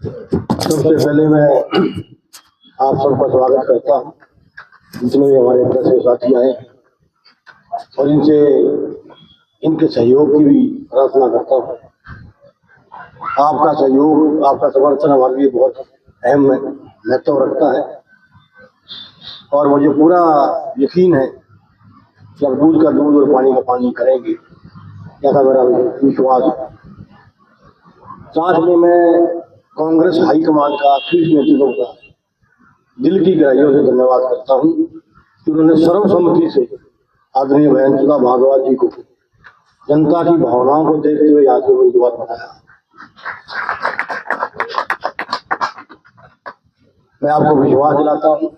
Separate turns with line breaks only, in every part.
सबसे पहले मैं आप सबका स्वागत करता हूँ, जितने भी हमारे प्रेस के साथी आए और इनके सहयोग की भी प्रार्थना करता हूँ। आपका सहयोग, आपका समर्थन हमारे लिए बहुत अहम महत्व रखता है और मुझे पूरा यकीन है कि अब दूध का दूध और पानी का पानी करेंगे, ऐसा मेरा विश्वास है। साथ में मैं कांग्रेस हाईकमान का, शीर्ष नेतृत्व का दिल की गहराइयों से धन्यवाद करता हूँ कि उन्होंने सर्वसम्मति से आदरणीय बहन सुधा भागवत जी को जनता की भावनाओं को देखते हुए यहाँ से उम्मीदवार बनाया। मैं आपको विश्वास दिलाता हूँ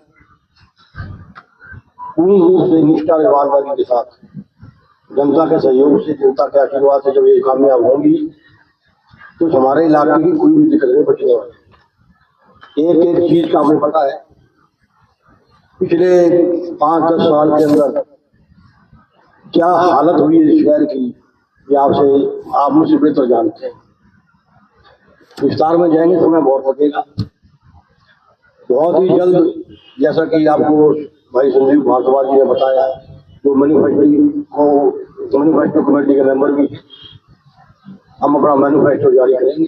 पूर्ण रूप से निष्ठा और ईमानदारी के साथ जनता के सहयोग से, जनता के आशीर्वाद से जब ये कामयाब होंगी तो हमारे इलाके की कोई भी दिक्कत नहीं बचने वाली। एक एक चीज का हमें पता है, पिछले 5-10 साल के अंदर क्या हालत हुई है इस शहर की, ये आप मुझसे बेहतर जानते हैं। विस्तार में जाएंगे तो मैं बहुत लगेगा। बहुत ही जल्द, जैसा कि आपको भाई संजीव भारद्वाज जी ने बताया, जो मैन्युफैक्चरिंग कमेटी के मेंबर भी, हम अपना मैन्युफैक्चर जारी करेंगे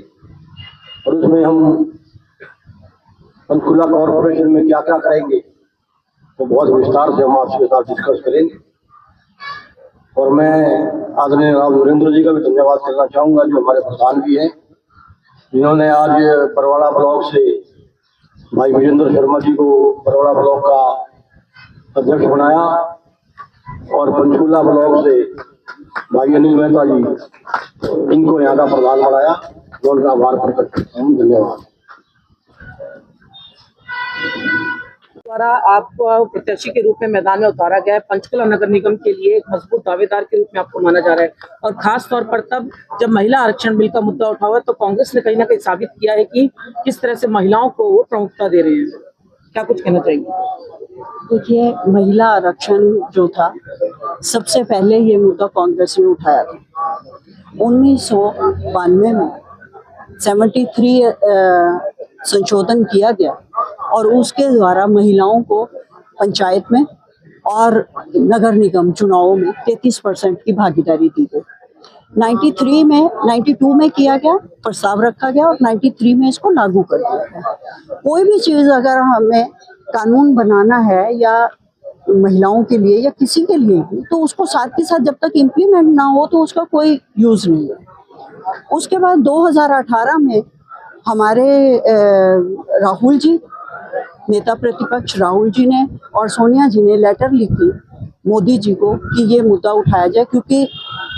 और उसमें हम पंचकुला कॉर्पोरेशन में क्या क्या करेंगे वो बहुत विस्तार से हम आपके साथ डिस्कस करेंगे। और मैं आदरणीय राव नरेंद्र जी का भी धन्यवाद करना चाहूँगा, जो हमारे प्रधान भी हैं, जिन्होंने आज बरवाड़ा ब्लॉक से भाई विजेंद्र शर्मा जी को बरवाड़ा ब्लॉक का अध्यक्ष बनाया और पंचकुला ब्लॉक से भाई अनिल मेहता जी इनको यहाँ का प्रधान बनाया। मैं उनका आभार प्रकट करता हूँ। धन्यवाद।
द्वारा आपको प्रत्याशी के रूप में मैदान में उतारा गया है। पंचकुला नगर निगम के लिए एक मजबूत दावेदार के रूप में आपको माना जा रहा है और खास तौर पर तब जब महिला आरक्षण बिल का मुद्दा उठा हुआ तो कांग्रेस ने कहीं ना कहीं साबित किया है कि किस तरह से महिलाओं को वो प्रमुखता दे रहे हैं। क्या कुछ कहना चाहिए?
देखिए, महिला आरक्षण जो था, सबसे पहले ये मुद्दा कांग्रेस ने उठाया था 1992 में। 73 संशोधन किया गया और उसके द्वारा महिलाओं को पंचायत में और नगर निगम चुनावों में 33% की भागीदारी दी गई। 92 में किया गया, प्रस्ताव रखा गया और 93 में इसको लागू कर दिया गया। कोई भी चीज़ अगर हमें कानून बनाना है या महिलाओं के लिए या किसी के लिए भी, तो उसको साथ के साथ जब तक इम्प्लीमेंट ना हो तो उसका कोई यूज़ नहीं है। उसके बाद 2018 में हमारे राहुल जी, नेता प्रतिपक्ष राहुल जी ने और सोनिया जी ने लेटर लिखी मोदी जी को कि ये मुद्दा उठाया जाए, क्योंकि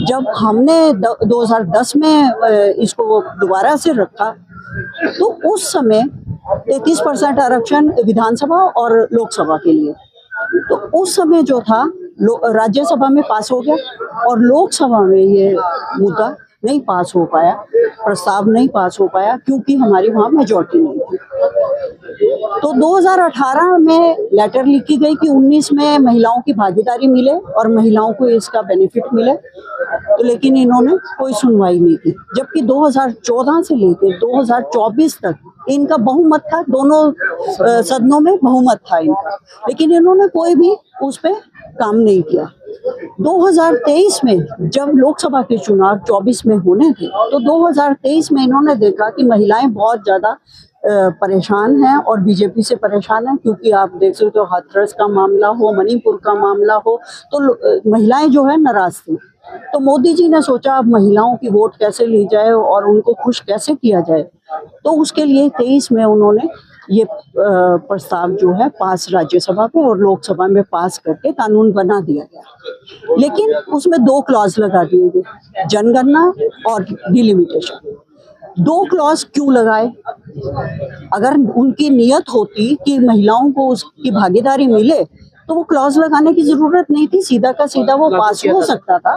जब हमने 2010 में इसको दोबारा से रखा तो उस समय 33% आरक्षण विधानसभा और लोकसभा के लिए, तो उस समय जो था राज्यसभा में पास हो गया और लोकसभा में ये मुद्दा नहीं पास हो पाया, प्रस्ताव नहीं पास हो पाया क्योंकि हमारी वहाँ मेजॉरिटी नहीं थी। तो 2018 में लेटर लिखी गई कि 19 में महिलाओं की भागीदारी मिले और महिलाओं को इसका बेनिफिट मिले, तो लेकिन इन्होंने कोई सुनवाई नहीं की। जबकि 2014 से लेकर 2024 तक इनका बहुमत था, दोनों सदनों में बहुमत था इनका, लेकिन इन्होंने कोई भी उस पर काम नहीं किया। 2023 में जब लोकसभा के चुनाव 24 में होने थे तो 2023 में इन्होंने देखा कि महिलाएं बहुत ज़्यादा परेशान हैं और बीजेपी से परेशान हैं, क्योंकि आप देख सकते हो हाथरस का मामला हो, मणिपुर का मामला हो, तो महिलाएं जो है नाराज थी। तो मोदी जी ने सोचा अब महिलाओं की वोट कैसे ली जाए और उनको खुश कैसे किया जाए, तो उसके लिए 23 में उन्होंने ये प्रस्ताव जो है पास राज्यसभा में और लोकसभा में पास करके कानून बना दिया गया। लेकिन उसमें 2 क्लॉज लगा दिए गए, जनगणना और डिलिमिटेशन। 2 क्लॉज क्यों लगाए? अगर उनकी नियत होती कि महिलाओं को उसकी भागीदारी मिले तो वो क्लॉज लगाने की जरूरत नहीं थी, सीधा का सीधा वो पास हो सकता था।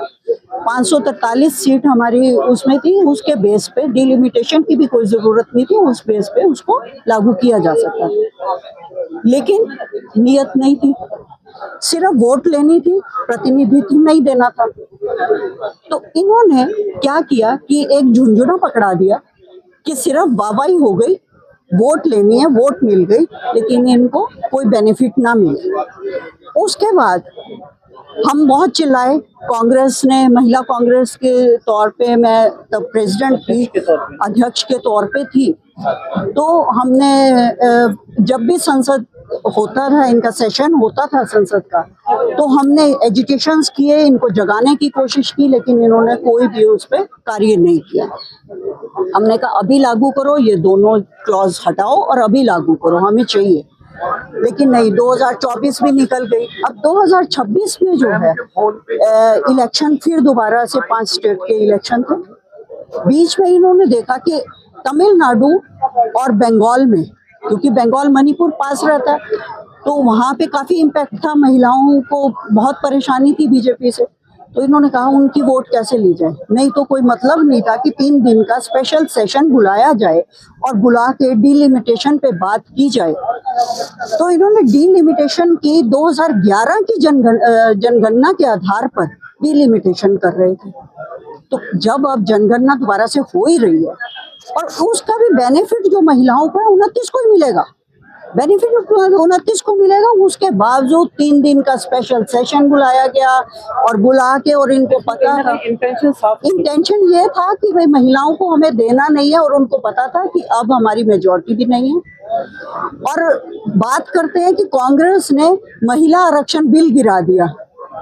543 सीट हमारी उसमें थी, उसके बेस पे डिलिमिटेशन की भी कोई जरूरत नहीं थी, उस बेस पे उसको लागू किया जा सकता था। लेकिन नियत नहीं थी, सिर्फ वोट लेनी थी, प्रतिनिधित्व नहीं देना था। तो इन्होंने क्या किया कि एक झुंझुना पकड़ा दिया कि सिर्फ वाहवाही हो गई वोट लेनी है, वोट मिल गई, लेकिन इनको कोई बेनिफिट ना मिले। उसके बाद हम बहुत चिल्लाए, कांग्रेस ने, महिला कांग्रेस के तौर पे मैं तब प्रेसिडेंट थी, अध्यक्ष के तौर पे थी, तो हमने जब भी संसद होता था, इनका सेशन होता था संसद का, तो हमने एजुकेशंस किए, इनको जगाने की कोशिश की, लेकिन इन्होंने कोई भी उस पर कार्य नहीं किया। हमने कहा अभी लागू करो, ये दोनों क्लॉज हटाओ और अभी लागू करो, हमें चाहिए। लेकिन नहीं, 2024 भी निकल गई। अब 2026 में जो है इलेक्शन, फिर दोबारा से 5 स्टेट के इलेक्शन थे। बीच में इन्होंने देखा कि तमिलनाडु और बंगाल में, क्योंकि बंगाल मणिपुर पास रहता है, तो वहां पे काफी इम्पैक्ट था, महिलाओं को बहुत परेशानी थी बीजेपी से, तो इन्होंने कहा उनकी वोट कैसे ली जाए। नहीं तो कोई मतलब नहीं था कि 3 दिन का स्पेशल सेशन बुलाया जाए और बुला के डीलिमिटेशन पे बात की जाए। तो इन्होंने डीलिमिटेशन की 2011 की जनगणना के आधार पर डीलिमिटेशन कर रहे थे। तो जब अब जनगणना दोबारा से हो ही रही है और उसका भी बेनिफिट जो महिलाओं को है 29 को ही मिलेगा, बेनिफिट 29 को मिलेगा, उसके बावजूद 3 दिन का स्पेशल सेशन बुलाया गया और बुला के, और इनको पता था, इंटेंशन ये था कि भाई महिलाओं को हमें देना नहीं है, और उनको पता था कि अब हमारी मेजॉरिटी भी नहीं है। और बात करते हैं कि कांग्रेस ने महिला आरक्षण बिल गिरा दिया।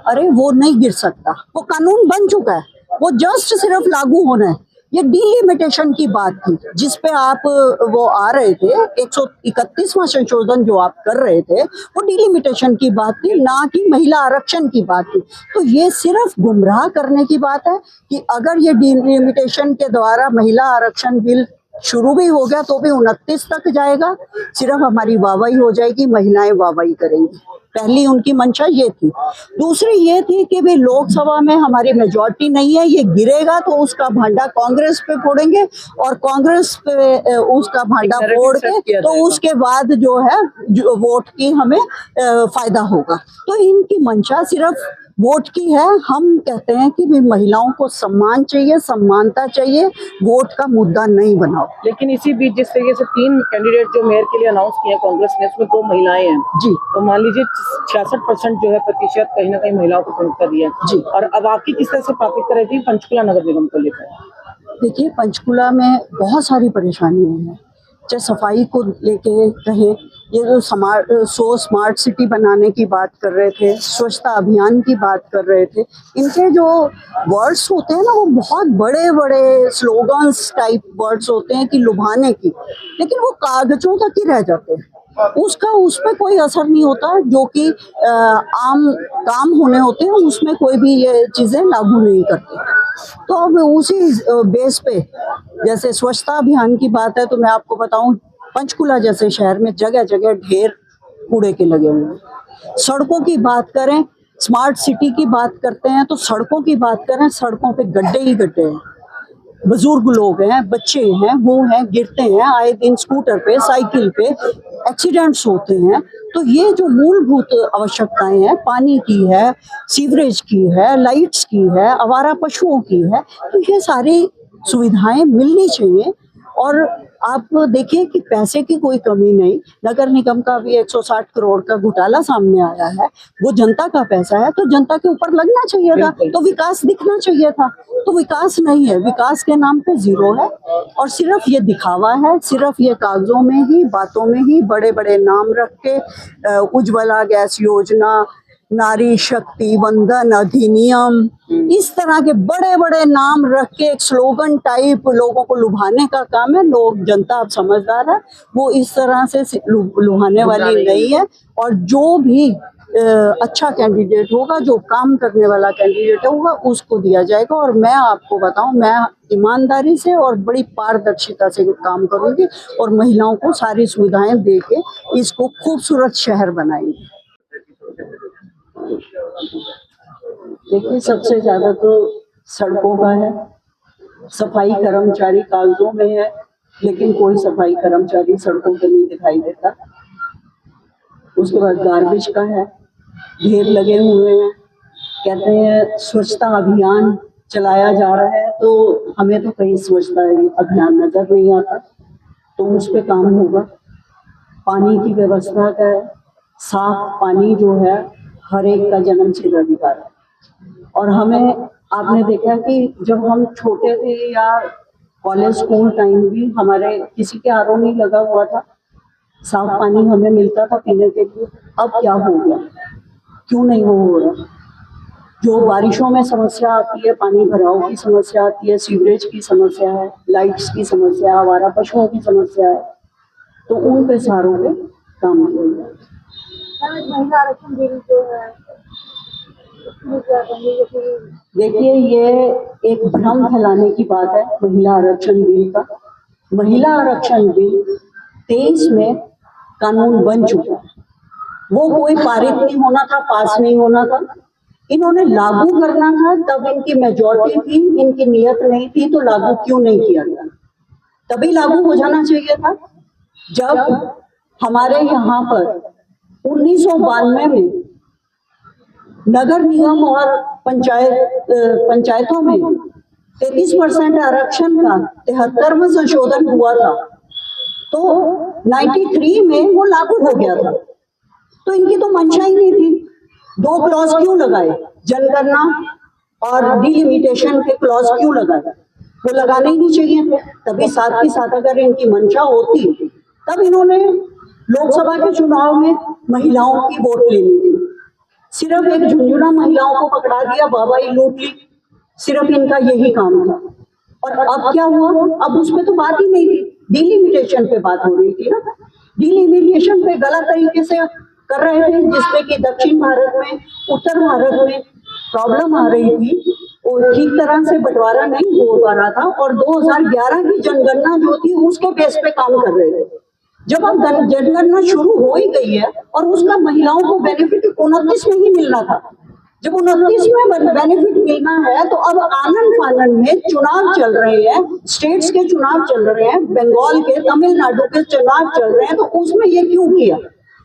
अरे वो नहीं गिर सकता, वो कानून बन चुका है, वो जस्ट सिर्फ लागू होना है। ये डीलिमिटेशन की बात थी जिसपे आप वो आ रहे थे, 131वां संशोधन जो आप कर रहे थे, वो डीलिमिटेशन की बात थी, ना कि महिला आरक्षण की बात थी। तो ये सिर्फ गुमराह करने की बात है कि अगर ये डीलिमिटेशन के द्वारा महिला आरक्षण बिल शुरू भी हो गया तो भी 29 तक जाएगा, सिर्फ हमारी वाहवाही हो जाएगी, महिलाएं वाहवाही करेंगी। पहली उनकी मंशा ये थी। दूसरी ये थी कि भाई लोकसभा में हमारी मेजॉरिटी नहीं है, ये गिरेगा तो उसका भांडा कांग्रेस पे फोड़ेंगे, और कांग्रेस पे उसका भांडा फोड़ के तो उसके बाद जो है वोट की हमें फायदा होगा। तो इनकी मंशा सिर्फ वोट की है। हम कहते हैं कि भी महिलाओं को सम्मान चाहिए, समानता चाहिए, वोट का मुद्दा नहीं बनाओ।
लेकिन इसी बीच जिस तरीके से 3 कैंडिडेट जो मेयर के लिए अनाउंस किए हैं कांग्रेस ने, उसमें 2 महिलाएं हैं
जी,
तो मान लीजिए 66% जो है प्रतिशत कहीं ना कहीं महिलाओं को प्रमुखता दी है
जी।
और अब आपकी किस तरह से प्राथमिकता रहती है पंचकुला नगर निगम को लेकर?
देखिए, पंचकुला में बहुत सारी परेशानियां हैं, चाहे सफाई को लेके कहें, ये जो स्मार्ट सिटी बनाने की बात कर रहे थे, स्वच्छता अभियान की बात कर रहे थे, इनके जो वर्ड्स होते हैं ना, वो बहुत बड़े बड़े स्लोगन्स टाइप वर्ड्स होते हैं कि लुभाने की, लेकिन वो कागजों तक ही रह जाते हैं, उसका उस पर कोई असर नहीं होता। जो कि आम काम होने होते हैं उसमें कोई भी ये चीजें लागू नहीं करते। तो अब उसी बेस पे, जैसे स्वच्छता अभियान की बात है, तो मैं आपको बताऊं, पंचकुला जैसे शहर में जगह जगह ढेर कूड़े के लगे हुए हैं। सड़कों की बात करें, स्मार्ट सिटी की बात करते हैं, तो सड़कों की बात करें, सड़कों पे गड्ढे ही गड्ढे हैं, बुजुर्ग लोग हैं, बच्चे हैं, वो हैं, गिरते हैं आए दिन, स्कूटर पे, साइकिल पे एक्सीडेंट्स होते हैं। तो ये जो मूलभूत आवश्यकताएं हैं, पानी की है, सीवरेज की है, लाइट्स की है, आवारा पशुओं की है, तो ये सारी सुविधाएं मिलनी चाहिए। और आप देखिए कि पैसे की कोई कमी नहीं, नगर निगम का भी 160 करोड़ का घोटाला सामने आया है, वो जनता का पैसा है, तो जनता के ऊपर लगना चाहिए था, तो विकास दिखना चाहिए था। तो विकास नहीं है, विकास के नाम पे जीरो है, और सिर्फ ये दिखावा है, सिर्फ ये कागजों में ही, बातों में ही बड़े बड़े नाम रख के, उज्ज्वला गैस योजना, नारी शक्ति वंदन अधिनियम, इस तरह के बड़े बड़े नाम रख के एक स्लोगन टाइप लोगों को लुभाने का काम है। लोग, जनता अब समझदार है, वो इस तरह से लुभाने वाली नहीं है। और जो भी अच्छा कैंडिडेट होगा, जो काम करने वाला कैंडिडेट होगा, उसको दिया जाएगा। और मैं आपको बताऊं, मैं ईमानदारी से और बड़ी पारदर्शिता से काम करूंगी और महिलाओं को सारी सुविधाएं दे के इसको खूबसूरत शहर बनाएंगे। देखिए, सबसे ज्यादा तो सड़कों का है, सफाई कर्मचारी कागजों में है, लेकिन कोई सफाई कर्मचारी सड़कों पे नहीं दिखाई देता। उसके बाद गार्बेज का है, ढेर लगे हुए हैं, कहते हैं स्वच्छता अभियान चलाया जा रहा है, तो हमें तो कहीं स्वच्छता अभियान नजर नहीं आता। तो उस पे काम होगा। पानी की व्यवस्था का है, साफ पानी जो है हर एक का जन्मसिद्ध अधिकार है। और हमें आपने देखा कि जब हम छोटे थे या कॉलेज स्कूल टाइम भी हमारे किसी के आरओ नहीं लगा हुआ था, साफ पानी हमें मिलता था पीने के लिए। अब क्या हो गया, क्यों नहीं हो रहा? जो बारिशों में समस्या आती है, पानी भराव की समस्या आती है, सीवरेज की समस्या है, लाइट्स की समस्या है, आवारा पशुओं की समस्या है, तो उन पे सारों पे काम किया जाए।
महिला आरक्षण बिल जो है उसमें क्या कहेंगे?
देखिए, ये एक भ्रम फैलाने की बात है महिला आरक्षण बिल का। महिला आरक्षण बिल 23 में कानून बन चुका है। वो कोई पारित नहीं होना था, पास नहीं होना था, इन्होंने लागू करना था। तब इनकी मेजॉरिटी थी, इनकी नियत नहीं थी, तो लागू क्यों नहीं किया गया? तभी लागू हो जाना चाहिए था जब हमारे यहाँ पर 1992 में नगर निगम और पंचायतों में 33% आरक्षण का 73वां संशोधन हुआ था, तो 93 में वो लागू हो गया था। तो इनकी तो मंशा ही नहीं थी। 2 क्लॉज क्यों लगाए? जनगणना और डिलिमिटेशन के क्लॉज क्यों लगाए? वो लगाने ही नहीं चाहिए थे। तभी साथ ही साथ अगर इनकी मंशा होती तब इन्होंने लोकसभा के चुनाव में महिलाओं की वोट लेनी थी। सिर्फ एक झुंझुना महिलाओं को पकड़ा दिया, बाबाई लूट ली, सिर्फ इनका यही काम था। और अब क्या हुआ? अब उस पे तो बात ही नहीं थी, डिलिमिटेशन पे बात हो रही थी ना। डिलिमिटेशन पे गलत तरीके से कर रहे थे, जिसपे कि दक्षिण भारत में, उत्तर भारत में प्रॉब्लम आ रही थी और ठीक तरह से बंटवारा नहीं हो पा रहा था। और 2011 की जनगणना जो थी उसके बेस पे काम कर रहे थे। जब अब जनगणना शुरू हो ही गई है और उसका महिलाओं को बेनिफिट 29 में ही मिलना था, जब 29 में बेनिफिट मिलना है तो अब आनन फानन में चुनाव चल रहे हैं, स्टेट्स के चुनाव चल रहे हैं, बंगाल के, तमिलनाडु के चुनाव चल रहे हैं, तो उसमें ये क्यों किया?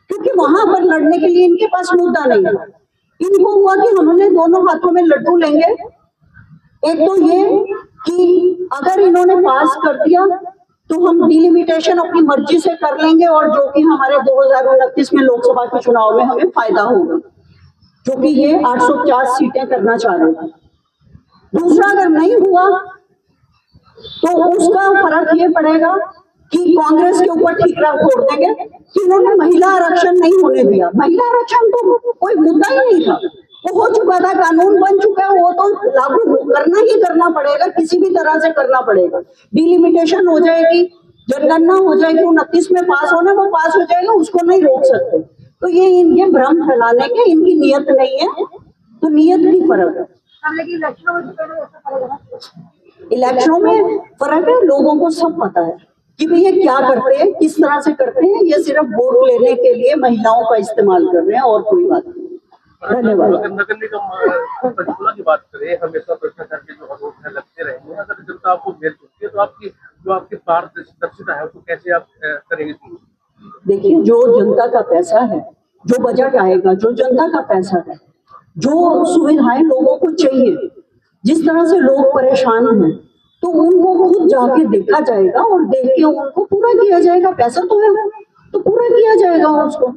क्योंकि वहां पर लड़ने के लिए इनके पास मुद्दा नहीं था। इनको हुआ कि हमने दोनों हाथों में लड्डू लेंगे। एक तो ये कि अगर इन्होंने पास कर दिया तो हम डिलिमिटेशन अपनी मर्जी से कर लेंगे और जो कि हमारे 2029 में लोकसभा के चुनाव में हमें फायदा होगा, जो कि ये 850 सीटें करना चाह रहे थे। दूसरा, अगर नहीं हुआ तो उसका फर्क ये पड़ेगा कि कांग्रेस के ऊपर ठीकरा फोड़ देंगे कि इन्होंने महिला आरक्षण नहीं होने दिया। महिला आरक्षण तो कोई मुद्दा ही नहीं था, वो हो चुका था, कानून बन चुका है, वो तो लागू करना ही करना पड़ेगा, किसी भी तरह से करना पड़ेगा। डिलिमिटेशन हो जाएगी, जनगणना हो जाएगी, 29 में पास होना, वो पास हो जाएगा, उसको नहीं रोक सकते। तो ये इनके भ्रम फैलाने के, इनकी नियत नहीं है, तो नियत भी फर्क है। इलेक्शनों में फर्क है, लोगों को सब पता है कि भैया क्या करते हैं, किस तरह से करते हैं। ये सिर्फ वोट लेने के लिए महिलाओं का इस्तेमाल कर रहे हैं और कोई बात नहीं। धन्यवाद।
नगर निगम पंचकुला की बात करें, हमेशा भ्रष्टाचार के जो आरोप है लगते रहेंगे। अगर जनता आपको भेज सकती है तो आपकी जो आपकी पारदर्शिता है उसको कैसे आप करेंगे?
देखिए, जो जनता का पैसा है, जो बजट आएगा, जो जनता का पैसा है, जो सुविधाएं लोगों को चाहिए, जिस तरह से लोग परेशान हैं, तो उनको खुद जाके देखा जाएगा और देख के उनको पूरा किया जाएगा। पैसा तो है तो पूरा किया जाएगा उसको।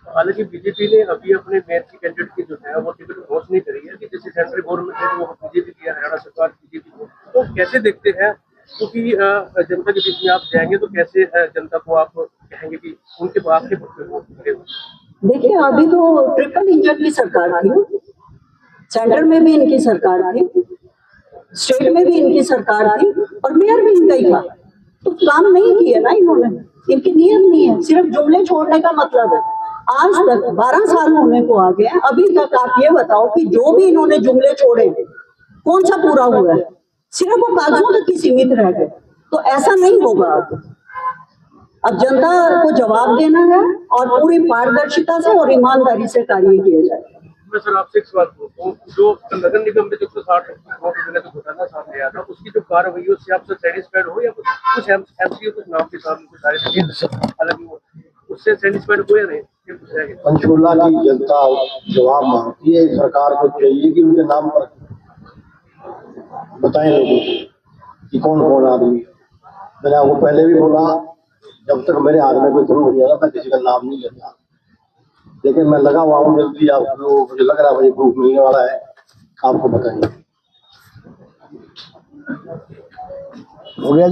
हालांकि बीजेपी ने अभी अपने मेयर की कैंडिडेट की जो है वो टिकट घोषणा नहीं करी है कि जैसे सेंट्रल गवर्नमेंट है वो बीजेपी की, हरियाणा सरकार बीजेपी को, तो कैसे देखते हैं? क्योंकि जनता के बीच में आप जाएंगे तो कैसे जनता को आप कहेंगे कि उनके आपके पक्ष में वोट करेगा?
देखिए, अभी तो ट्रिपल इंजन की सरकार थी, सेंटर में भी इनकी सरकार थी, स्टेट में भी इनकी सरकार थी और मेयर भी इनका ही था, तो काम नहीं किया ना इन्होंने। इनकी नियत नहीं है, सिर्फ जुमले छोड़ने का मतलब है। आज तक 12 साल होने को आ गए हैं, अभी तक आप ये बताओ कि जो भी इन्होंने जुमले छोड़े कौन सा पूरा हुआ है? सिर्फ वो कागजों तक ही सीमित रह गए। तो ऐसा नहीं होगा। अब जनता को जवाब देना है और पूरी पारदर्शिता से और ईमानदारी से कार्य किया जाए।
मैं सर आपसे एक सवाल पूछूं, जो नगर निगम में जो 160 वोट मिले तो घोटाला सामने आया था, उसकी जो कार्रवाई है उससे आप सेटिस्फाइड हो या कुछ एमसीओ कुछ नाम के सामने कुछ सारे हालांकि वो उससे सेटिस्फाइड हो या नहीं?
पंचकुला की जनता जवाब मांगती है, सरकार को चाहिए कि उनके नाम पर बताएं लोगों को कि कौन कौन आदमी मैंने आपको पहले भी बोला, जब तक मेरे हाथ में कोई प्रूफ नहीं आता मैं किसी का नाम नहीं लेता, लेकिन मैं लगा हुआ हूँ, जल्दी आपको मुझे लग रहा है मुझे प्रूफ मिलने वाला है, आपको बताइए।